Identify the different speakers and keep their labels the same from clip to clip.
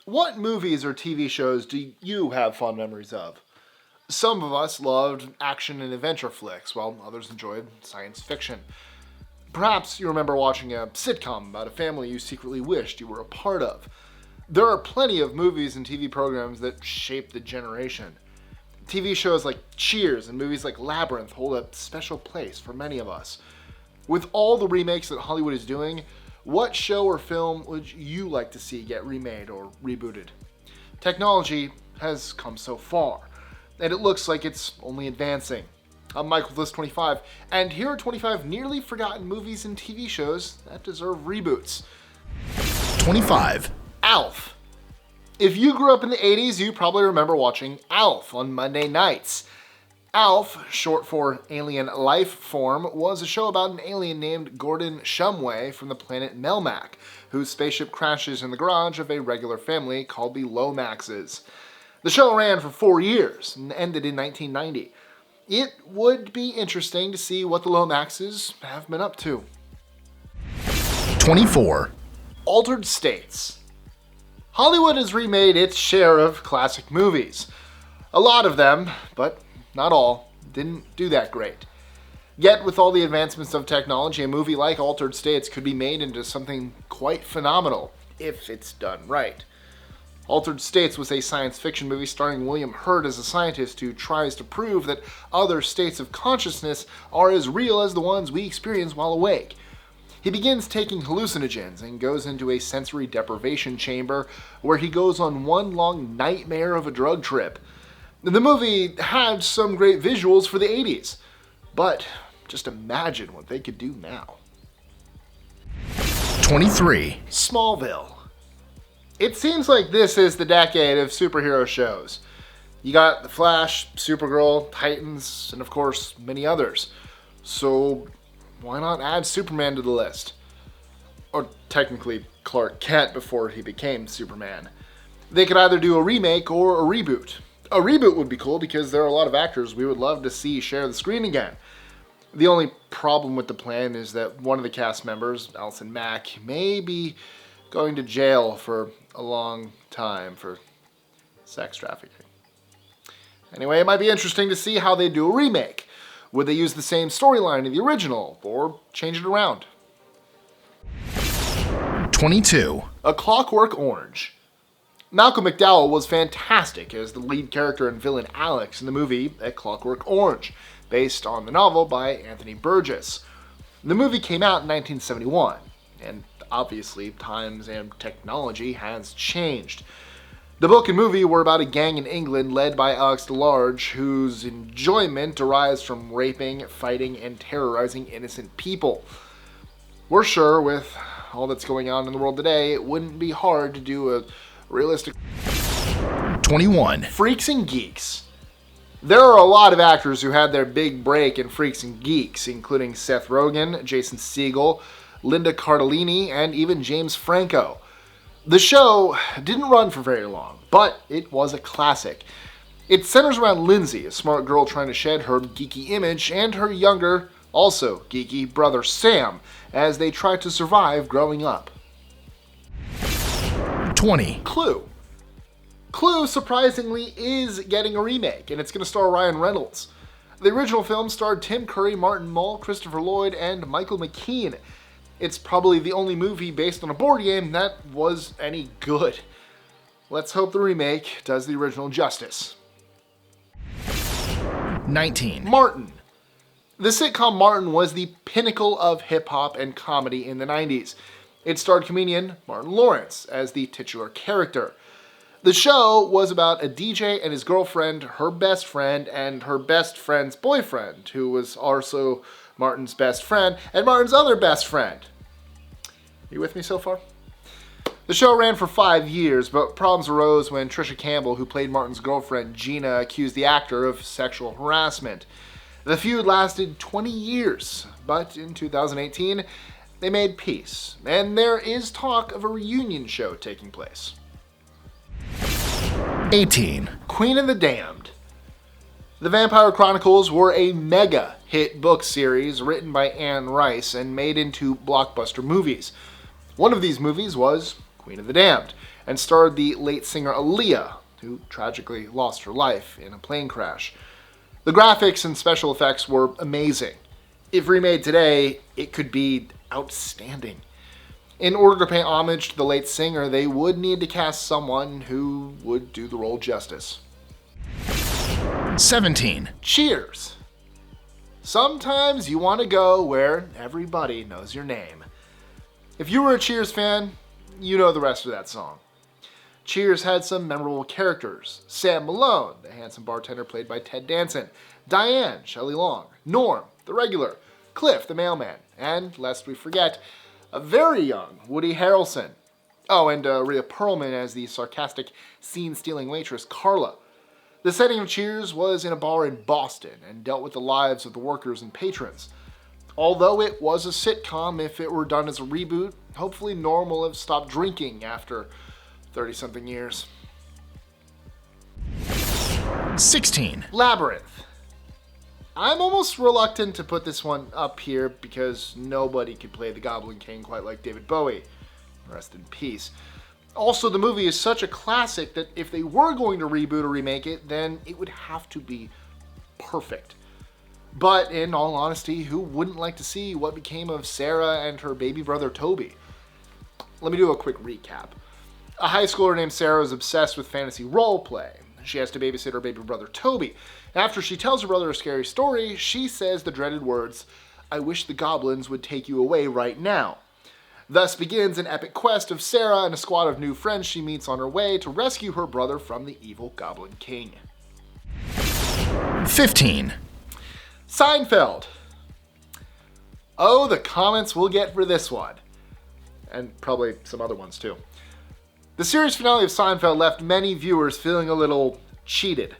Speaker 1: What movies or TV shows do you have fond memories of? Some of us loved action and adventure flicks, while others enjoyed science fiction. Perhaps you remember watching a sitcom about a family you secretly wished you were a part of. There are plenty of movies and TV programs that shaped the generation. TV shows like Cheers and movies like Labyrinth hold a special place for many of us. With all the remakes that Hollywood is doing, what show or film would you like to see get remade or rebooted? Technology has come so far, and it looks like it's only advancing. I'm Michael with List 25, and here are 25 nearly forgotten movies and TV shows that deserve reboots.
Speaker 2: 25.
Speaker 1: ALF. If you grew up in the 80s, you probably remember watching ALF on Monday nights. ALF, short for Alien Life Form, was a show about an alien named Gordon Shumway from the planet Melmac, whose spaceship crashes in the garage of a regular family called the Lomaxes. The show ran for 4 years and ended in 1990. It would be interesting to see what the Lomaxes have been up to.
Speaker 2: 24.
Speaker 1: Altered States. Hollywood has remade its share of classic movies. A lot of them, but not all, didn't do that great. Yet, with all the advancements of technology, a movie like Altered States could be made into something quite phenomenal, if it's done right. Altered States was a science fiction movie starring William Hurt as a scientist who tries to prove that other states of consciousness are as real as the ones we experience while awake. He begins taking hallucinogens and goes into a sensory deprivation chamber where he goes on one long nightmare of a drug trip. The movie had some great visuals for the 80s, but just imagine what they could do now.
Speaker 2: 23.
Speaker 1: Smallville. It seems like this is the decade of superhero shows. You got The Flash, Supergirl, Titans, and of course, many others. So why not add Superman to the list? Or technically Clark Kent before he became Superman. They could either do a remake or a reboot. A reboot would be cool because there are a lot of actors we would love to see share the screen again. The only problem with the plan is that one of the cast members, Allison Mack, may be going to jail for a long time for sex trafficking. Anyway, it might be interesting to see how they do a remake. Would they use the same storyline of the original, or change it around?
Speaker 2: 22.
Speaker 1: A Clockwork Orange. Malcolm McDowell was fantastic as the lead character and villain Alex in the movie A Clockwork Orange, based on the novel by Anthony Burgess. The movie came out in 1971, and obviously times and technology has changed. The book and movie were about a gang in England led by Alex DeLarge, whose enjoyment derives from raping, fighting, and terrorizing innocent people. We're sure with all that's going on in the world today, it wouldn't be hard to do a realistic.
Speaker 2: 21.
Speaker 1: Freaks and Geeks. There are a lot of actors who had their big break in Freaks and Geeks, including Seth Rogen, Jason Segel, Linda Cardellini, and even James Franco. The show didn't run for very long, but it was a classic. It centers around Lindsay, a smart girl trying to shed her geeky image, and her younger, also geeky, brother Sam, as they try to survive growing up.
Speaker 2: 20.
Speaker 1: Clue. Clue, surprisingly, is getting a remake, and it's going to star Ryan Reynolds. The original film starred Tim Curry, Martin Mull, Christopher Lloyd, and Michael McKean. It's probably the only movie based on a board game that was any good. Let's hope the remake does the original justice.
Speaker 2: 19.
Speaker 1: Martin. The sitcom Martin was the pinnacle of hip-hop and comedy in the 90s. It starred comedian Martin Lawrence as the titular character. The show was about a DJ and his girlfriend, her best friend, and her best friend's boyfriend, who was also Martin's best friend, and Martin's other best friend. You with me so far? The show ran for 5 years, but problems arose when Trisha Campbell, who played Martin's girlfriend, Gina, accused the actor of sexual harassment. The feud lasted 20 years, but in 2018, they made peace, and there is talk of a reunion show taking place.
Speaker 2: 18.
Speaker 1: Queen of the Damned. The Vampire Chronicles were a mega hit book series written by Anne Rice and made into blockbuster movies. One of these movies was Queen of the Damned, and starred the late singer Aaliyah, who tragically lost her life in a plane crash. The graphics and special effects were amazing. If remade today, it could be outstanding. In order to pay homage to the late singer, they would need to cast someone who would do the role justice.
Speaker 2: 17.
Speaker 1: Cheers. Sometimes you want to go where everybody knows your name. If you were a Cheers fan, you know the rest of that song. Cheers had some memorable characters. Sam Malone, the handsome bartender played by Ted Danson, Diane, Shelley Long, Norm, the regular, Cliff, the mailman, and, lest we forget, a very young Woody Harrelson. Oh, and Rhea Perlman as the sarcastic, scene-stealing waitress Carla. The setting of Cheers was in a bar in Boston and dealt with the lives of the workers and patrons. Although it was a sitcom, if it were done as a reboot, hopefully Norm will have stopped drinking after 30-something years.
Speaker 2: 16.
Speaker 1: Labyrinth. I'm almost reluctant to put this one up here because nobody could play the Goblin King quite like David Bowie. Rest in peace. Also, the movie is such a classic that if they were going to reboot or remake it, then it would have to be perfect. But in all honesty, who wouldn't like to see what became of Sarah and her baby brother Toby? Let me do a quick recap. A high schooler named Sarah is obsessed with fantasy roleplay. She has to babysit her baby brother Toby. After she tells her brother a scary story, she says the dreaded words, "I wish the goblins would take you away right now." Thus begins an epic quest of Sarah and a squad of new friends she meets on her way to rescue her brother from the evil Goblin King.
Speaker 2: 15.
Speaker 1: Seinfeld. Oh, the comments we'll get for this one. And probably some other ones too. The series finale of Seinfeld left many viewers feeling a little cheated.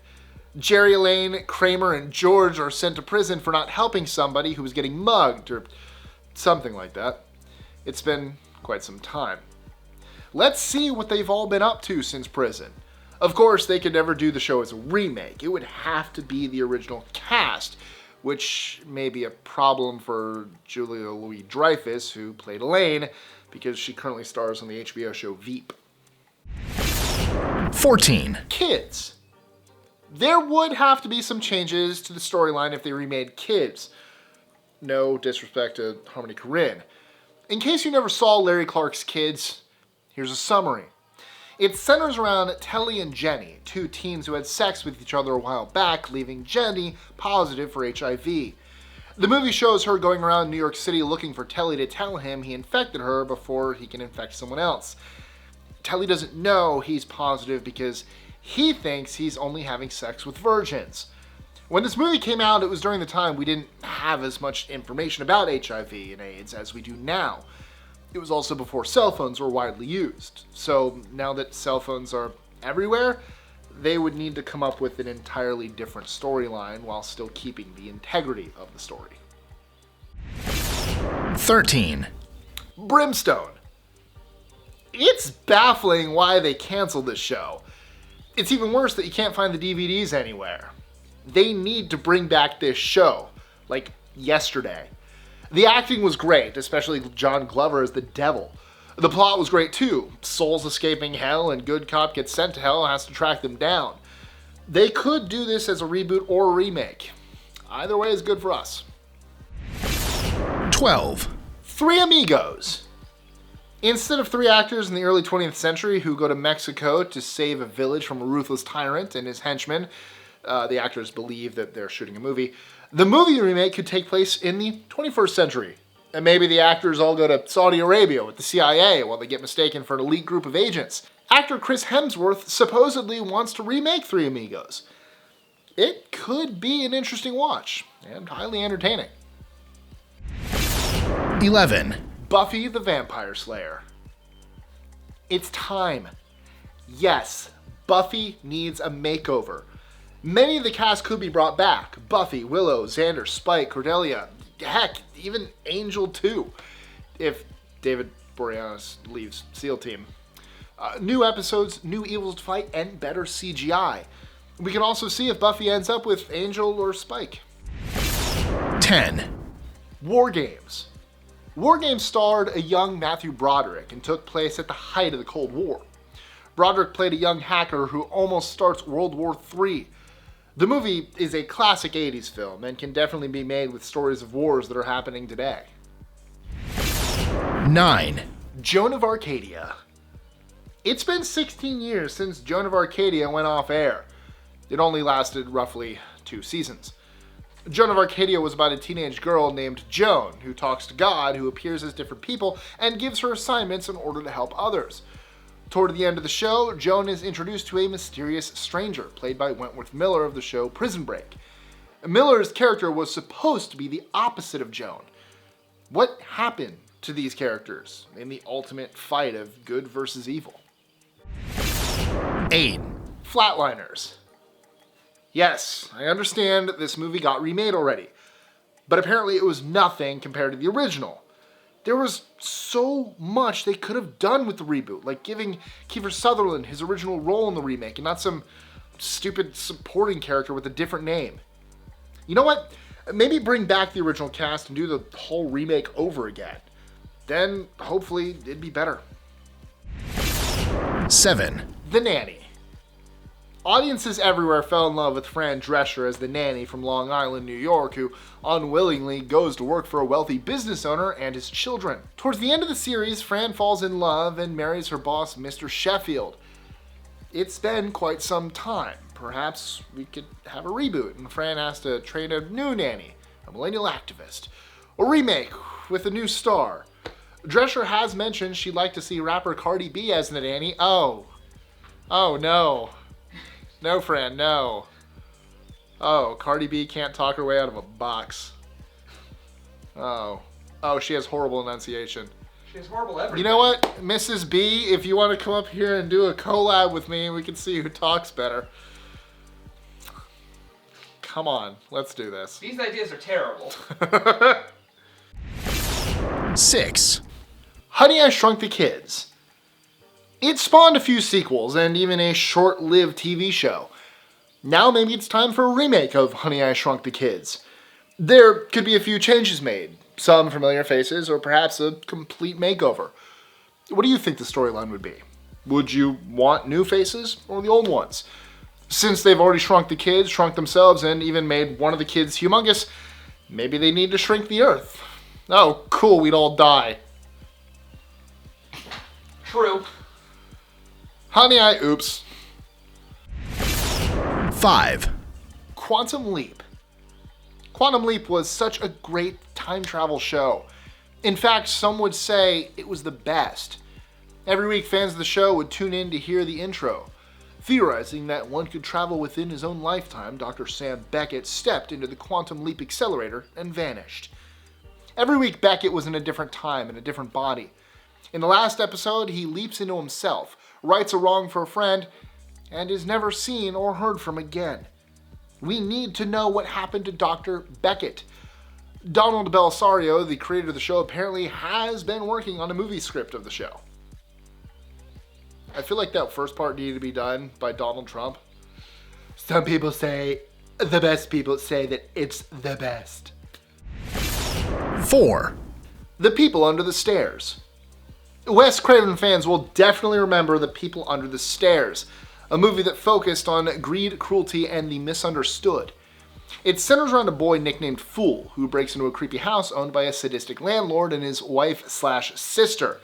Speaker 1: Jerry, Elaine, Kramer, and George are sent to prison for not helping somebody who was getting mugged, or something like that. It's been quite some time. Let's see what they've all been up to since prison. Of course, they could never do the show as a remake. It would have to be the original cast, which may be a problem for Julia Louis-Dreyfus, who played Elaine, because she currently stars on the HBO show Veep.
Speaker 2: 14.
Speaker 1: Kids. There would have to be some changes to the storyline if they remade Kids. No disrespect to Harmony Korine. In case you never saw Larry Clark's Kids, here's a summary. It centers around Telly and Jenny, two teens who had sex with each other a while back, leaving Jenny positive for HIV. The movie shows her going around New York City looking for Telly to tell him he infected her before he can infect someone else. Telly doesn't know he's positive because he thinks he's only having sex with virgins. When this movie came out, it was during the time we didn't have as much information about HIV and AIDS as we do now. It was also before cell phones were widely used. So now that cell phones are everywhere, they would need to come up with an entirely different storyline while still keeping the integrity of the story.
Speaker 2: 13.
Speaker 1: Brimstone. It's baffling why they canceled this show. It's even worse that you can't find the DVDs anywhere. They need to bring back this show, like yesterday. The acting was great, especially John Glover as the devil. The plot was great too. Souls escaping hell and good cop gets sent to hell and has to track them down. They could do this as a reboot or a remake. Either way is good for us.
Speaker 2: 12.
Speaker 1: Threemigos. Instead of three actors in the early 20th century who go to Mexico to save a village from a ruthless tyrant and his henchmen, the actors believe that they're shooting a movie. The movie remake could take place in the 21st century. And maybe the actors all go to Saudi Arabia with the CIA while they get mistaken for an elite group of agents. Actor Chris Hemsworth supposedly wants to remake Threemigos. It could be an interesting watch, and highly entertaining.
Speaker 2: 11.
Speaker 1: Buffy the Vampire Slayer. It's time. Yes, Buffy needs a makeover. Many of the cast could be brought back. Buffy, Willow, Xander, Spike, Cordelia, heck, even Angel 2, if David Boreanaz leaves SEAL Team. New episodes, new evils to fight, and better CGI. We can also see if Buffy ends up with Angel or Spike.
Speaker 2: 10.
Speaker 1: Wargames. Wargames starred a young Matthew Broderick and took place at the height of the Cold War. Broderick played a young hacker who almost starts World War III. The movie is a classic 80s film and can definitely be made with stories of wars that are happening today.
Speaker 2: 9,
Speaker 1: Joan of Arcadia. It's been 16 years since Joan of Arcadia went off air. It only lasted roughly 2 seasons. Joan of Arcadia was about a teenage girl named Joan who talks to God, who appears as different people, and gives her assignments in order to help others. Toward the end of the show, Joan is introduced to a mysterious stranger, played by Wentworth Miller of the show Prison Break. Miller's character was supposed to be the opposite of Joan. What happened to these characters in the ultimate fight of good versus evil?
Speaker 2: 8,
Speaker 1: Flatliners. Yes, I understand this movie got remade already, but apparently it was nothing compared to the original. There was so much they could have done with the reboot, like giving Kiefer Sutherland his original role in the remake and not some stupid supporting character with a different name. You know what? Maybe bring back the original cast and do the whole remake over again. Then, hopefully, it'd be better.
Speaker 2: 7,
Speaker 1: The Nanny. Audiences everywhere fell in love with Fran Drescher as the nanny from Long Island, New York, who unwillingly goes to work for a wealthy business owner and his children. Towards the end of the series, Fran falls in love and marries her boss, Mr. Sheffield. It's been quite some time. Perhaps we could have a reboot and Fran has to train a new nanny, a millennial activist. A remake with a new star. Drescher has mentioned she'd like to see rapper Cardi B as the nanny. Oh no. No, Fran, no. Oh, Cardi B can't talk her way out of a box. Oh, she has horrible enunciation.
Speaker 3: She has horrible everything.
Speaker 1: You know what, Mrs. B, if you want to come up here and do a collab with me, we can see who talks better. Come on, let's do this.
Speaker 3: These ideas are terrible.
Speaker 2: 6,
Speaker 1: Honey, I Shrunk the Kids. It spawned a few sequels and even a short-lived TV show. Now maybe it's time for a remake of Honey, I Shrunk the Kids. There could be a few changes made, some familiar faces, or perhaps a complete makeover. What do you think the storyline would be? Would you want new faces or the old ones? Since they've already shrunk the kids, shrunk themselves, and even made one of the kids humongous, maybe they need to shrink the earth. Oh, cool, we'd all die.
Speaker 3: True.
Speaker 1: Honey, oops.
Speaker 2: 5,
Speaker 1: Quantum Leap. Quantum Leap was such a great time travel show. In fact, some would say it was the best. Every week, fans of the show would tune in to hear the intro. Theorizing that one could travel within his own lifetime, Dr. Sam Beckett stepped into the Quantum Leap accelerator and vanished. Every week, Beckett was in a different time and a different body. In the last episode, he leaps into himself, rights a wrong for a friend, and is never seen or heard from again. We need to know what happened to Dr. Beckett. Donald Bellisario, the creator of the show, apparently has been working on a movie script of the show. I feel like that first part needed to be done by Donald Trump. Some people say, the best people say that it's the best.
Speaker 2: 4,
Speaker 1: The People Under the Stairs. Wes Craven fans will definitely remember The People Under the Stairs, a movie that focused on greed, cruelty, and the misunderstood. It centers around a boy nicknamed Fool, who breaks into a creepy house owned by a sadistic landlord and his wife/sister.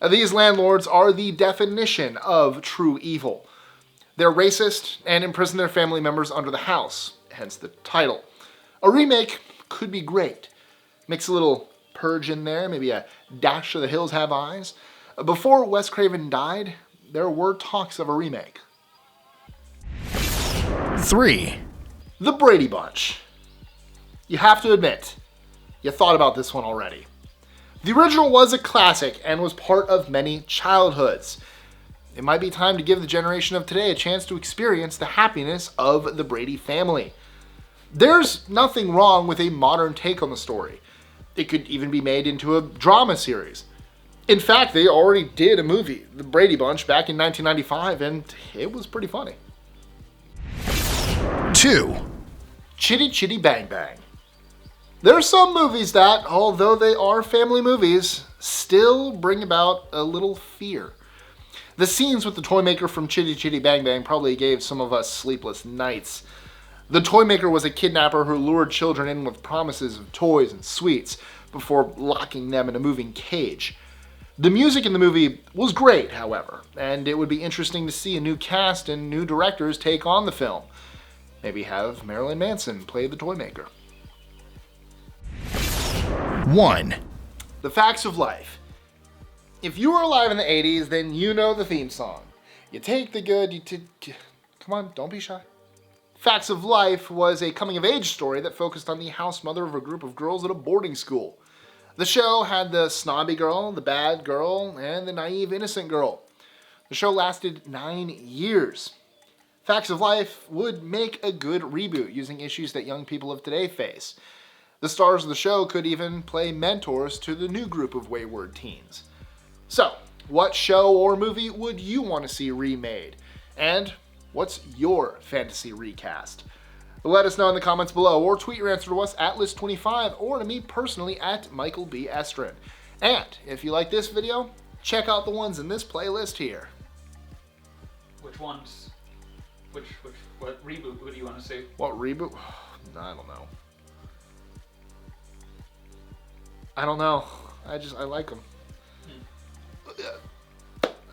Speaker 1: These landlords are the definition of true evil. They're racist and imprison their family members under the house, hence the title. A remake could be great. Mix a little Purge in there, maybe a dash of The Hills Have Eyes. Before Wes Craven died, there were talks of a remake.
Speaker 2: 3,
Speaker 1: The Brady Bunch. You have to admit, you thought about this one already. The original was a classic and was part of many childhoods. It might be time to give the generation of today a chance to experience the happiness of the Brady family. There's nothing wrong with a modern take on the story. It could even be made into a drama series. In fact, they already did a movie, The Brady Bunch, back in 1995, and it was pretty funny.
Speaker 2: 2,
Speaker 1: Chitty Chitty Bang Bang. There are some movies that, although they are family movies, still bring about a little fear. The scenes with the Toymaker from Chitty Chitty Bang Bang probably gave some of us sleepless nights. The Toymaker was a kidnapper who lured children in with promises of toys and sweets before locking them in a moving cage. The music in the movie was great, however, and it would be interesting to see a new cast and new directors take on the film. Maybe have Marilyn Manson play the Toymaker.
Speaker 2: 1.
Speaker 1: The Facts of Life. If you were alive in the 80s, then you know the theme song. You take the good, come on, don't be shy. Facts of Life was a coming-of-age story that focused on the house mother of a group of girls at a boarding school. The show had the snobby girl, the bad girl, and the naive, innocent girl. The show lasted 9 years. Facts of Life would make a good reboot using issues that young people of today face. The stars of the show could even play mentors to the new group of wayward teens. So, what show or movie would you want to see remade? And what's your fantasy recast? Let us know in the comments below, or tweet your answer to us at List25, or to me personally at Michael B. Estrin. And if you like this video, check out the ones in this playlist here.
Speaker 3: Which ones? What reboot would you want to see?
Speaker 1: What reboot? I don't know. I like them.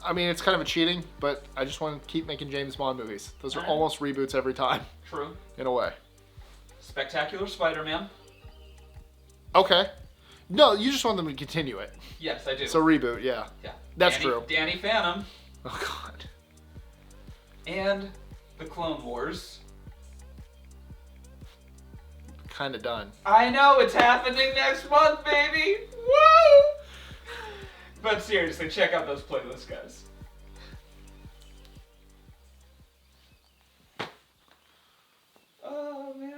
Speaker 1: I mean, it's kind of a cheating, but I just want to keep making James Bond movies. Those are almost reboots every time.
Speaker 3: True.
Speaker 1: In a way.
Speaker 3: Spectacular Spider-Man.
Speaker 1: Okay. No, you just want them to continue it.
Speaker 3: Yes, I do.
Speaker 1: So reboot, yeah.
Speaker 3: Yeah.
Speaker 1: That's true.
Speaker 3: Danny Phantom.
Speaker 1: Oh, God.
Speaker 3: And the Clone Wars.
Speaker 1: Kind of done.
Speaker 3: I know, it's happening next month, baby! Woo! But seriously, check out those playlists, guys.